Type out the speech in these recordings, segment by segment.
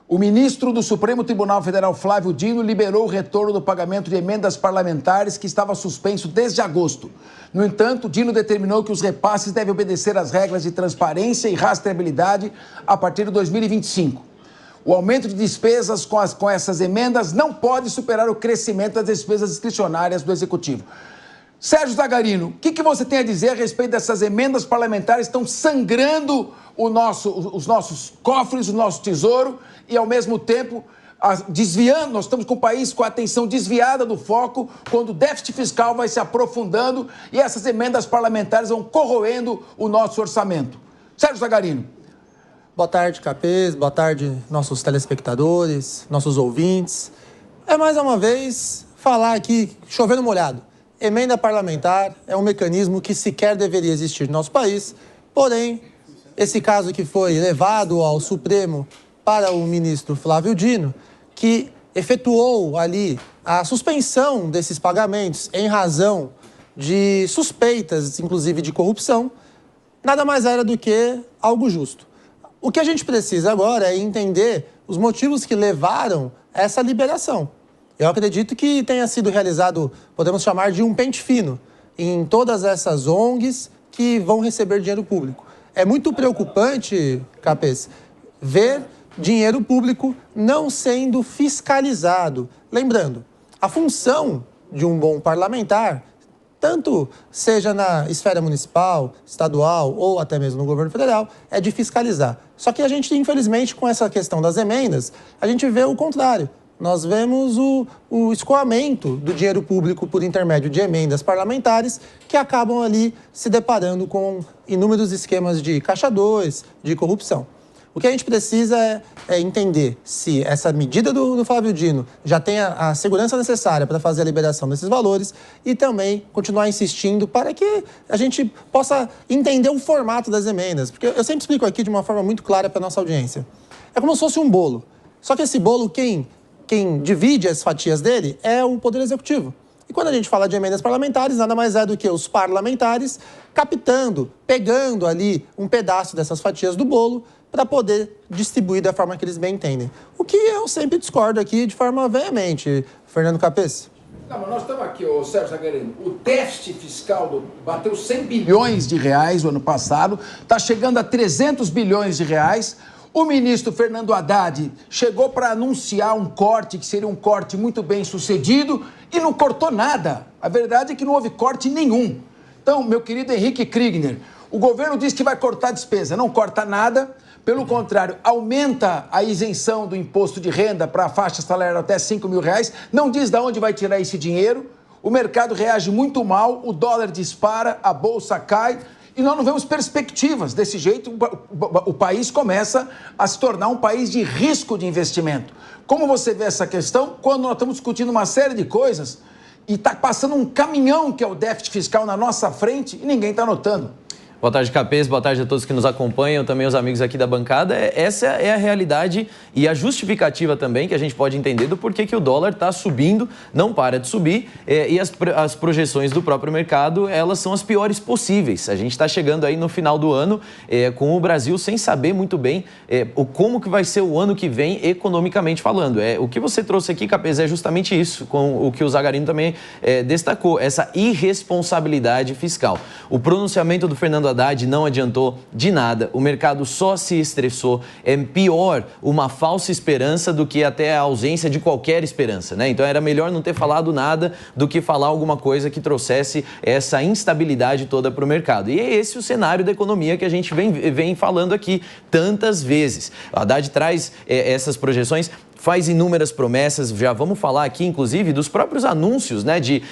O ministro do Supremo Tribunal Federal, Flávio Dino, liberou o retorno do pagamento de emendas parlamentares que estava suspenso desde agosto. No entanto, Dino determinou que os repasses devem obedecer às regras de transparência e rastreabilidade a partir de 2025. O aumento de despesas com essas emendas não pode superar o crescimento das despesas discricionárias do Executivo. Sérgio Zagarino, o que você tem a dizer a respeito dessas emendas parlamentares que estão sangrando os nossos cofres, o nosso tesouro e, ao mesmo tempo, desviando? Nós estamos com o país com a atenção desviada do foco, quando o déficit fiscal vai se aprofundando e essas emendas parlamentares vão corroendo o nosso orçamento. Sérgio Zagarino. Boa tarde, Capês. Boa tarde, nossos telespectadores, nossos ouvintes. É mais uma vez falar aqui, chovendo molhado. Emenda parlamentar é um mecanismo que sequer deveria existir no nosso país, porém, esse caso que foi levado ao Supremo para o ministro Flávio Dino, que efetuou ali a suspensão desses pagamentos em razão de suspeitas, inclusive de corrupção, nada mais era do que algo justo. O que a gente precisa agora é entender os motivos que levaram a essa liberação. Eu acredito que tenha sido realizado, podemos chamar de um pente fino, em todas essas ONGs que vão receber dinheiro público. É muito preocupante, Capês, ver dinheiro público não sendo fiscalizado. Lembrando, a função de um bom parlamentar, tanto seja na esfera municipal, estadual ou até mesmo no governo federal, é de fiscalizar. Só que a gente, infelizmente, com essa questão das emendas, a gente vê o contrário. Nós vemos o escoamento do dinheiro público por intermédio de emendas parlamentares que acabam ali se deparando com inúmeros esquemas de caixa 2, de corrupção. O que a gente precisa é entender se essa medida do Flávio Dino já tem a segurança necessária para fazer a liberação desses valores e também continuar insistindo para que a gente possa entender o formato das emendas. Porque eu sempre explico aqui de uma forma muito clara para a nossa audiência. É como se fosse um bolo. Só que esse bolo, quem divide as fatias dele é o Poder Executivo. E quando a gente fala de emendas parlamentares, nada mais é do que os parlamentares captando, pegando ali um pedaço dessas fatias do bolo para poder distribuir da forma que eles bem entendem. O que eu sempre discordo aqui de forma veemente, Fernando Capês. Não, mas nós estamos aqui, Sérgio Zagarino, o déficit fiscal bateu 100 bilhões de reais no ano passado, está chegando a 300 bilhões de reais. O ministro Fernando Haddad chegou para anunciar um corte, que seria um corte muito bem sucedido, e não cortou nada. A verdade é que não houve corte nenhum. Então, meu querido Henrique Kriegner, o governo diz que vai cortar despesa, não corta nada. Pelo contrário, aumenta a isenção do imposto de renda para a faixa salarial até 5 mil reais, não diz de onde vai tirar esse dinheiro, o mercado reage muito mal, o dólar dispara, a bolsa cai e nós não vemos perspectivas. Desse jeito, o país começa a se tornar um país de risco de investimento. Como você vê essa questão quando nós estamos discutindo uma série de coisas e está passando um caminhão que é o déficit fiscal na nossa frente e ninguém está notando? Boa tarde, Capês. Boa tarde a todos que nos acompanham, também os amigos aqui da bancada. Essa é a realidade e a justificativa também que a gente pode entender do porquê que o dólar está subindo, não para de subir, e as projeções do próprio mercado, elas são as piores possíveis. A gente está chegando aí no final do ano com o Brasil sem saber muito bem como que vai ser o ano que vem economicamente falando. O que você trouxe aqui, Capês, é justamente isso, com o que o Zagarino também destacou, essa irresponsabilidade fiscal. O pronunciamento do Fernando Haddad não adiantou de nada, o mercado só se estressou, é pior uma falsa esperança do que até a ausência de qualquer esperança, né? Então era melhor não ter falado nada do que falar alguma coisa que trouxesse essa instabilidade toda para o mercado. E é esse o cenário da economia que a gente vem falando aqui tantas vezes. O Haddad traz essas projeções, faz inúmeras promessas, já vamos falar aqui, inclusive, dos próprios anúncios, né, de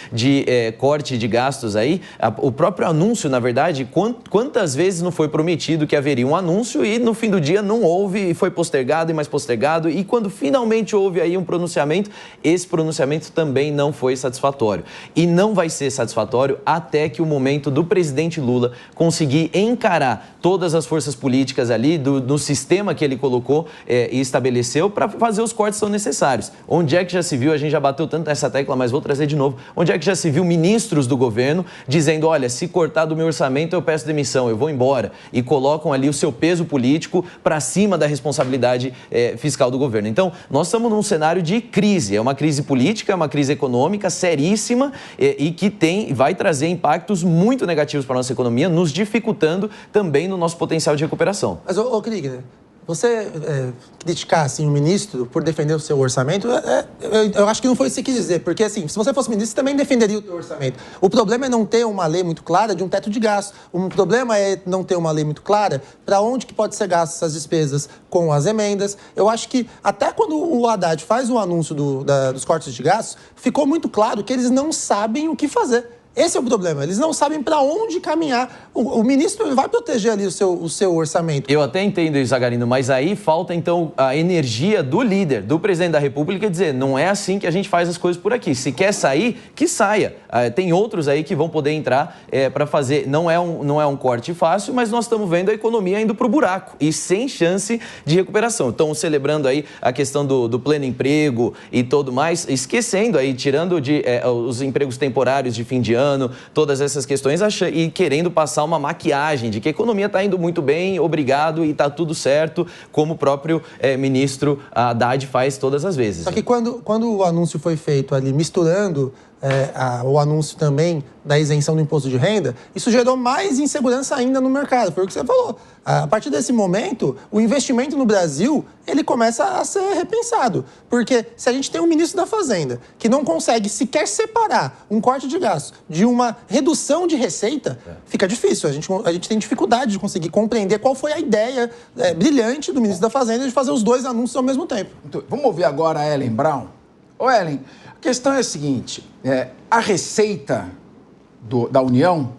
corte de gastos aí. O próprio anúncio, na verdade, quantas vezes não foi prometido que haveria um anúncio e no fim do dia não houve e foi postergado e mais postergado, e quando finalmente houve aí um pronunciamento, esse pronunciamento também não foi satisfatório. E não vai ser satisfatório até que o momento do presidente Lula conseguir encarar todas as forças políticas ali, do sistema que ele colocou e estabeleceu para fazer os cortes são necessários. Onde é que já se viu, a gente já bateu tanto nessa tecla, mas vou trazer de novo, onde é que já se viu ministros do governo dizendo, olha, se cortar do meu orçamento eu peço demissão, eu vou embora, e colocam ali o seu peso político para cima da responsabilidade fiscal do governo. Então, nós estamos num cenário de crise, é uma crise política, é uma crise econômica seríssima e que vai trazer impactos muito negativos para a nossa economia, nos dificultando também no nosso potencial de recuperação. Mas, Kriegner, você criticar assim, o ministro por defender o seu orçamento, eu acho que não foi isso que você quis dizer, porque assim, se você fosse ministro, você também defenderia o seu orçamento. O problema é não ter uma lei muito clara de um teto de gasto. O problema é não ter uma lei muito clara para onde que pode ser gastas essas despesas com as emendas. Eu acho que até quando o Haddad faz o anúncio dos cortes de gastos, ficou muito claro que eles não sabem o que fazer. Esse é o problema, eles não sabem para onde caminhar. O ministro vai proteger ali o seu orçamento. Eu até entendo isso, Zagarino, mas aí falta então a energia do líder, do presidente da República, dizer, não é assim que a gente faz as coisas por aqui. Se quer sair, que saia. Tem outros aí que vão poder entrar para fazer, não é um corte fácil, mas nós estamos vendo a economia indo para o buraco e sem chance de recuperação. Então, celebrando aí a questão do pleno emprego e tudo mais, esquecendo aí, tirando os empregos temporários de fim de ano, todas essas questões e querendo passar uma maquiagem de que a economia está indo muito bem, obrigado, e está tudo certo, como o próprio ministro Haddad faz todas as vezes. Só que quando o anúncio foi feito ali, misturando o anúncio também da isenção do imposto de renda, isso gerou mais insegurança ainda no mercado, foi o que você falou. A partir desse momento, o investimento no Brasil, ele começa a ser repensado. Porque se a gente tem um ministro da Fazenda que não consegue sequer separar um corte de gasto de uma redução de receita, fica difícil. A gente tem dificuldade de conseguir compreender qual foi a ideia brilhante do ministro da Fazenda de fazer os dois anúncios ao mesmo tempo. Então, vamos ouvir agora a Ellen Brown. Ô, Ellen, a questão é a seguinte, a receita da União,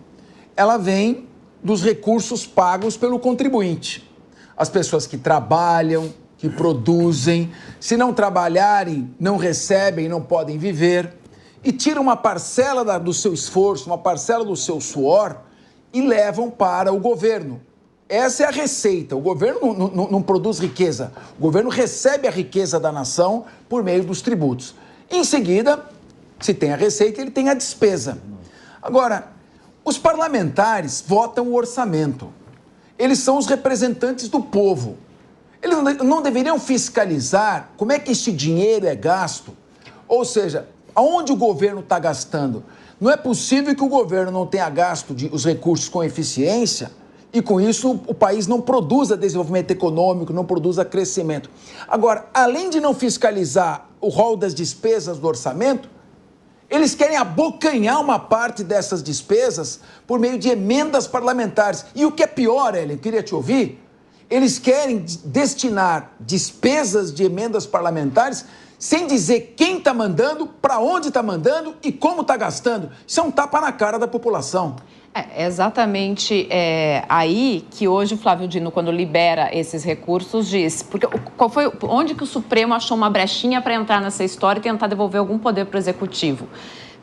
ela vem dos recursos pagos pelo contribuinte. As pessoas que trabalham, que produzem, se não trabalharem, não recebem, não podem viver, e tiram uma parcela do seu esforço, uma parcela do seu suor e levam para o governo. Essa é a receita. O governo não produz riqueza. O governo recebe a riqueza da nação por meio dos tributos. Em seguida, se tem a receita, ele tem a despesa. Agora, os parlamentares votam o orçamento. Eles são os representantes do povo. Eles não deveriam fiscalizar como é que esse dinheiro é gasto. Ou seja, aonde o governo está gastando. Não é possível que o governo não tenha gasto os recursos com eficiência e, com isso, o país não produza desenvolvimento econômico, não produza crescimento. Agora, além de não fiscalizar o rol das despesas do orçamento, eles querem abocanhar uma parte dessas despesas por meio de emendas parlamentares. E o que é pior, Ellen, eu queria te ouvir, eles querem destinar despesas de emendas parlamentares sem dizer quem está mandando, para onde está mandando e como está gastando. Isso é um tapa na cara da população. É exatamente aí que hoje o Flávio Dino, quando libera esses recursos, diz... Porque onde que o Supremo achou uma brechinha para entrar nessa história e tentar devolver algum poder para o Executivo?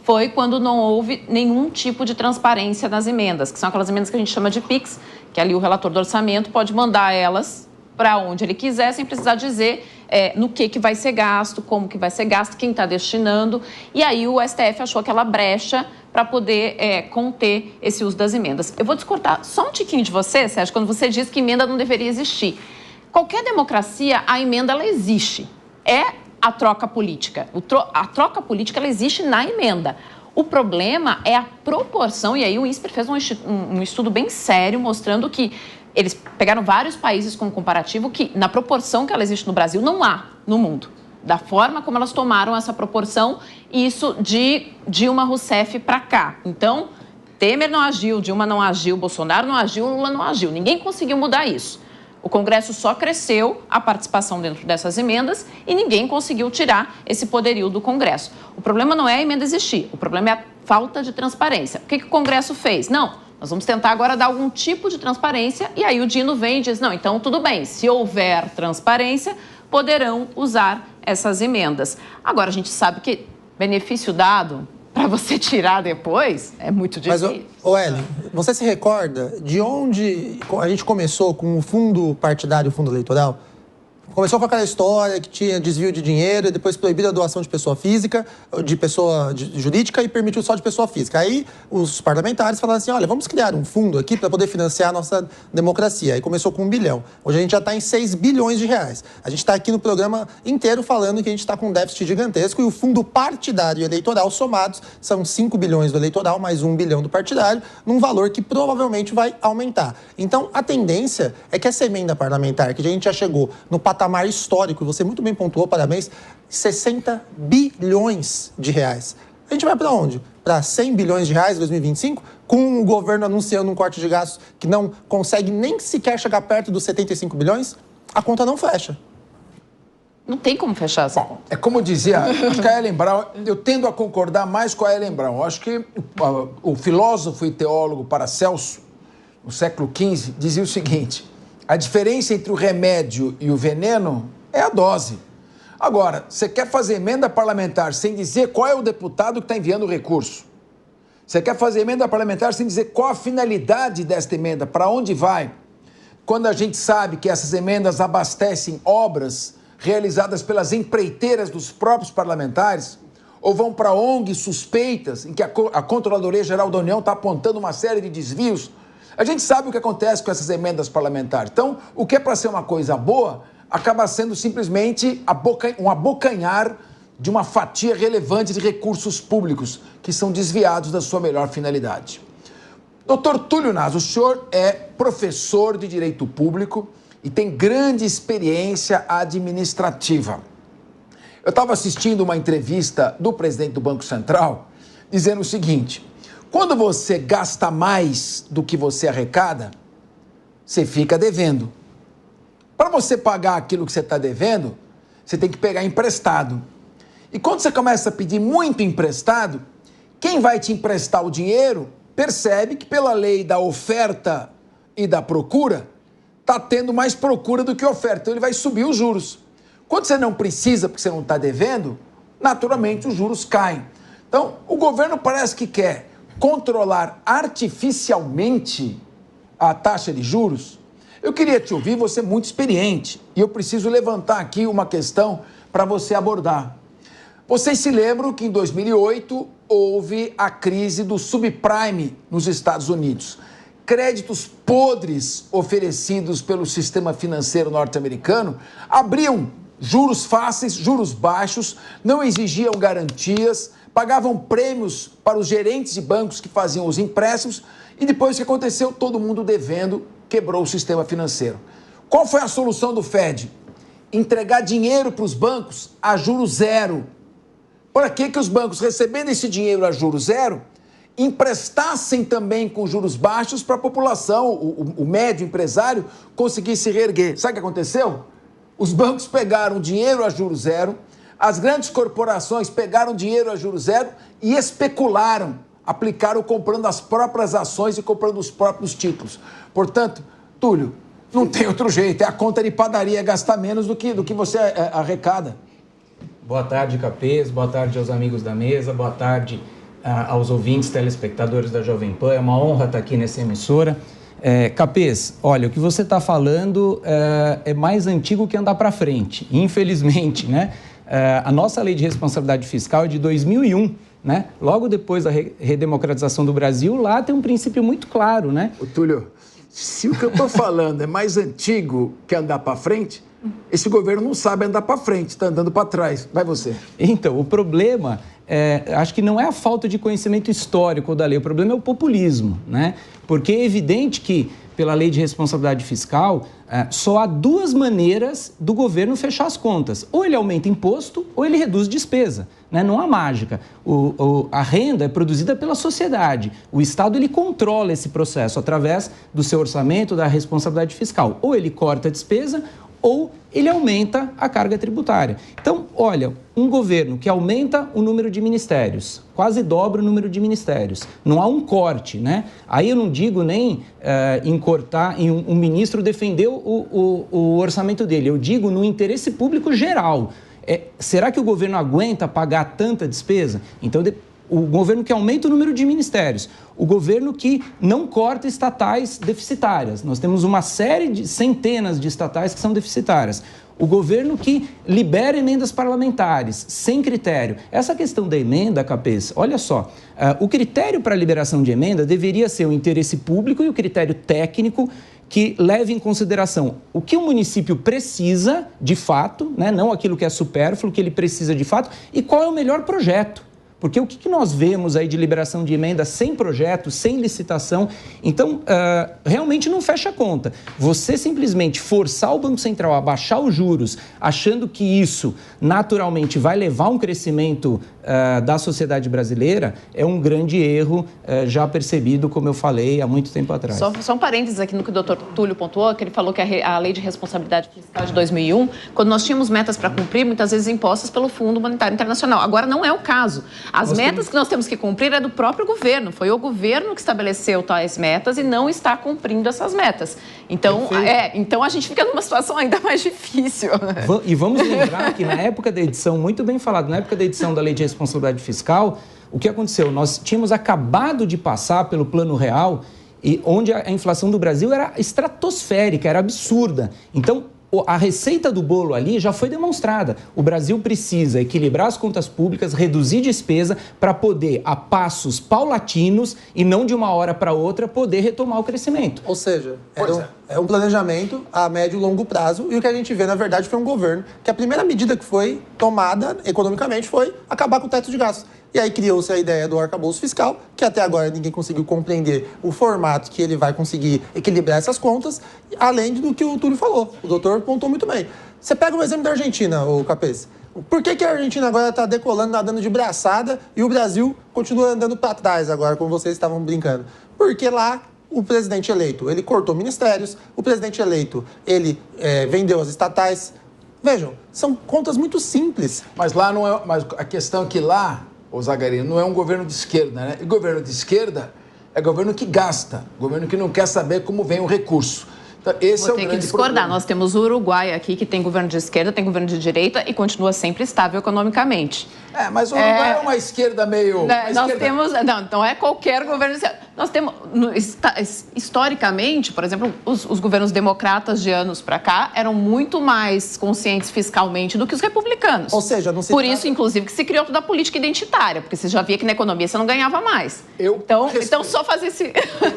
Foi quando não houve nenhum tipo de transparência nas emendas, que são aquelas emendas que a gente chama de PIX, que ali o relator do orçamento pode mandar elas para onde ele quiser, sem precisar dizer no que vai ser gasto, como que vai ser gasto, quem está destinando. E aí o STF achou aquela brecha para poder conter esse uso das emendas. Eu vou discordar só um tiquinho de você, Sérgio, quando você diz que emenda não deveria existir. Qualquer democracia, a emenda ela existe. É a troca política. A troca política ela existe na emenda. O problema é a proporção, e aí o INSPER fez um estudo bem sério mostrando que eles pegaram vários países como comparativo que, na proporção que ela existe no Brasil, não há no mundo. Da forma como elas tomaram essa proporção, isso de Dilma Rousseff para cá. Então, Temer não agiu, Dilma não agiu, Bolsonaro não agiu, Lula não agiu. Ninguém conseguiu mudar isso. O Congresso só cresceu a participação dentro dessas emendas e ninguém conseguiu tirar esse poderio do Congresso. O problema não é a emenda existir, o problema é a falta de transparência. O que o Congresso fez? Não. Nós vamos tentar agora dar algum tipo de transparência e aí o Dino vem e diz, não, então tudo bem, se houver transparência, poderão usar essas emendas. Agora, a gente sabe que benefício dado para você tirar depois é muito difícil. Mas, Ellen, você se recorda de onde a gente começou com o fundo partidário, o fundo eleitoral? Começou com aquela história que tinha desvio de dinheiro e depois proibiu a doação de pessoa física, de pessoa jurídica e permitiu só de pessoa física. Aí os parlamentares falaram assim, olha, vamos criar um fundo aqui para poder financiar a nossa democracia. Aí começou com 1 bilhão. Hoje a gente já está em 6 bilhões de reais. A gente está aqui no programa inteiro falando que a gente está com um déficit gigantesco e o fundo partidário e eleitoral somados são 5 bilhões do eleitoral mais 1 bilhão do partidário, num valor que provavelmente vai aumentar. Então, a tendência é que essa emenda parlamentar, que a gente já chegou no patamar histórico, e você muito bem pontuou, parabéns, 60 bilhões de reais. A gente vai para onde? Para 100 bilhões de reais em 2025, com o governo anunciando um corte de gastos que não consegue nem sequer chegar perto dos 75 bilhões? A conta não fecha. Não tem como fechar essa conta. É como dizia, acho que a Ellen Brown, eu tendo a concordar mais com a Ellen Brown. Acho que o filósofo e teólogo Paracelso, no século XV, dizia o seguinte: a diferença entre o remédio e o veneno é a dose. Agora, você quer fazer emenda parlamentar sem dizer qual é o deputado que está enviando o recurso? Você quer fazer emenda parlamentar sem dizer qual a finalidade desta emenda, para onde vai? Quando a gente sabe que essas emendas abastecem obras realizadas pelas empreiteiras dos próprios parlamentares, ou vão para ONGs suspeitas, em que a Controladoria Geral da União está apontando uma série de desvios, a gente sabe o que acontece com essas emendas parlamentares. Então, o que é para ser uma coisa boa, acaba sendo simplesmente um abocanhar de uma fatia relevante de recursos públicos que são desviados da sua melhor finalidade. Dr. Túlio Naso, o senhor é professor de Direito Público e tem grande experiência administrativa. Eu estava assistindo uma entrevista do presidente do Banco Central dizendo o seguinte: quando você gasta mais do que você arrecada, você fica devendo. Para você pagar aquilo que você está devendo, você tem que pegar emprestado. E quando você começa a pedir muito emprestado, quem vai te emprestar o dinheiro percebe que pela lei da oferta e da procura, está tendo mais procura do que oferta. Então ele vai subir os juros. Quando você não precisa, porque você não está devendo, naturalmente os juros caem. Então o governo parece que quer controlar artificialmente a taxa de juros. Eu queria te ouvir, você é muito experiente, e eu preciso levantar aqui uma questão para você abordar. Vocês se lembram que em 2008 houve a crise do subprime nos Estados Unidos. Créditos podres oferecidos pelo sistema financeiro norte-americano abriam juros fáceis, juros baixos, não exigiam garantias, pagavam prêmios para os gerentes de bancos que faziam os empréstimos e depois que aconteceu, todo mundo devendo, quebrou o sistema financeiro. Qual foi a solução do Fed? Entregar dinheiro para os bancos a juros zero. Para que os bancos, recebendo esse dinheiro a juros zero, emprestassem também com juros baixos para a população, o médio empresário, conseguir se reerguer. Sabe o que aconteceu? Os bancos pegaram dinheiro a juros zero, as grandes corporações pegaram dinheiro a juros zero e especularam, aplicaram comprando as próprias ações e comprando os próprios títulos. Portanto, Túlio, não tem outro jeito, é a conta de padaria, gastar menos do que você arrecada. Boa tarde, Capês, boa tarde aos amigos da mesa, boa tarde aos ouvintes, telespectadores da Jovem Pan. É uma honra estar aqui nessa emissora. Capês, olha, o que você está falando é mais antigo que andar para frente, infelizmente, né? A nossa lei de responsabilidade fiscal é de 2001, né? Logo depois da redemocratização do Brasil, lá tem um princípio muito claro, né? Ô, Túlio, se o que eu estou falando é mais antigo que andar para frente, esse governo não sabe andar para frente, está andando para trás. Vai você. Então, o problema, acho que não é a falta de conhecimento histórico da lei, o problema é o populismo, né? Porque é evidente que, pela lei de responsabilidade fiscal, só há duas maneiras do governo fechar as contas. Ou ele aumenta imposto, ou ele reduz despesa, né? Não há mágica. A renda é produzida pela sociedade. O Estado, ele controla esse processo através do seu orçamento, da responsabilidade fiscal. Ou ele corta a despesa, ou ele aumenta a carga tributária. Então, olha, um governo que aumenta o número de ministérios, quase dobra o número de ministérios, não há um corte, né? Aí eu não digo nem em cortar, em um ministro defender o orçamento dele, eu digo no interesse público geral. Será que o governo aguenta pagar tanta despesa? Então, o governo que aumenta o número de ministérios, o governo que não corta estatais deficitárias. Nós temos uma série de centenas de estatais que são deficitárias. O governo que libera emendas parlamentares, sem critério. Essa questão da emenda, Capês, olha só, o critério para a liberação de emenda deveria ser o interesse público e o critério técnico que leve em consideração o que o município precisa de fato, né, não aquilo que é supérfluo, o que ele precisa de fato, e qual é o melhor projeto. Porque o que nós vemos aí de liberação de emenda sem projeto, sem licitação, então realmente não fecha a conta. Você simplesmente forçar o Banco Central a baixar os juros, achando que isso naturalmente vai levar a um crescimento da sociedade brasileira, é um grande erro já percebido, como eu falei, há muito tempo atrás. Só um parênteses aqui no que o doutor Túlio pontuou, que ele falou que a Lei de Responsabilidade Fiscal de 2001, quando nós tínhamos metas para cumprir, muitas vezes impostas pelo Fundo Monetário Internacional. Agora não é o caso. As metas que nós temos que cumprir é do próprio governo. Foi o governo que estabeleceu tais metas e não está cumprindo essas metas. Então, então a gente fica numa situação ainda mais difícil. E vamos lembrar que na época da edição, muito bem falado, na época da edição da Lei de Responsabilidade Fiscal, o que aconteceu? Nós tínhamos acabado de passar pelo Plano Real, e onde a inflação do Brasil era estratosférica, era absurda. Então, a receita do bolo ali já foi demonstrada. O Brasil precisa equilibrar as contas públicas, reduzir despesa para poder, a passos paulatinos e não de uma hora para outra, poder retomar o crescimento. Ou seja, é um planejamento a médio e longo prazo, e o que a gente vê, na verdade, foi um governo que a primeira medida que foi tomada economicamente foi acabar com o teto de gastos. E aí criou-se a ideia do arcabouço fiscal, que até agora ninguém conseguiu compreender o formato que ele vai conseguir equilibrar essas contas, além do que o Túlio falou. O doutor pontuou muito bem. Você pega o exemplo da Argentina, o Capês. Por que a Argentina agora está decolando, nadando de braçada, e o Brasil continua andando para trás agora, como vocês estavam brincando? Porque lá o presidente eleito, ele cortou ministérios, o presidente eleito, ele vendeu as estatais. Vejam, são contas muito simples. Mas lá não é. Mas a questão é que lá, ô Zagarino, não é um governo de esquerda, né? E governo de esquerda é governo que gasta, governo que não quer saber como vem o recurso. Então, esse Vou ter que discordar. Problema. Nós temos o Uruguai aqui, que tem governo de esquerda, tem governo de direita e continua sempre estável economicamente. Mas o Uruguai é uma esquerda meio... Não é qualquer governo de esquerda. Nós temos, historicamente, por exemplo, os governos democratas de anos para cá eram muito mais conscientes fiscalmente do que os republicanos. Ou seja, não se Por isso, inclusive, que se criou toda a política identitária, porque você já via que na economia você não ganhava mais. Então só fazer essa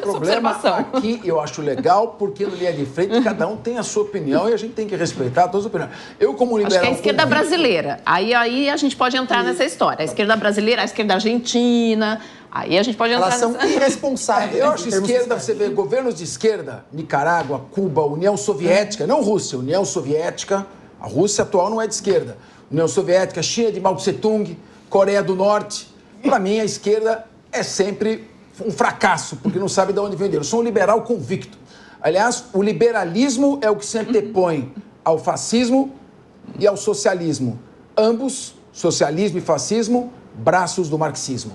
observação. Aqui eu acho legal, porque no linha de frente cada um tem a sua opinião e a gente tem que respeitar todas as opiniões. Eu, como liberal... Acho que é a esquerda brasileira. Aí a gente pode entrar nessa história. A esquerda brasileira, a esquerda argentina... Aí a gente pode entrar Elas são irresponsáveis. Eu acho esquerda, você vê governos de esquerda, Nicarágua, Cuba, União Soviética, não Rússia, União Soviética, a Rússia atual não é de esquerda. União Soviética, China de Mao Tse-tung, Coreia do Norte. Para mim, a esquerda é sempre um fracasso, porque não sabe de onde vem. Eu sou um liberal convicto. Aliás, o liberalismo é o que se antepõe ao fascismo e ao socialismo. Ambos, socialismo e fascismo, braços do marxismo.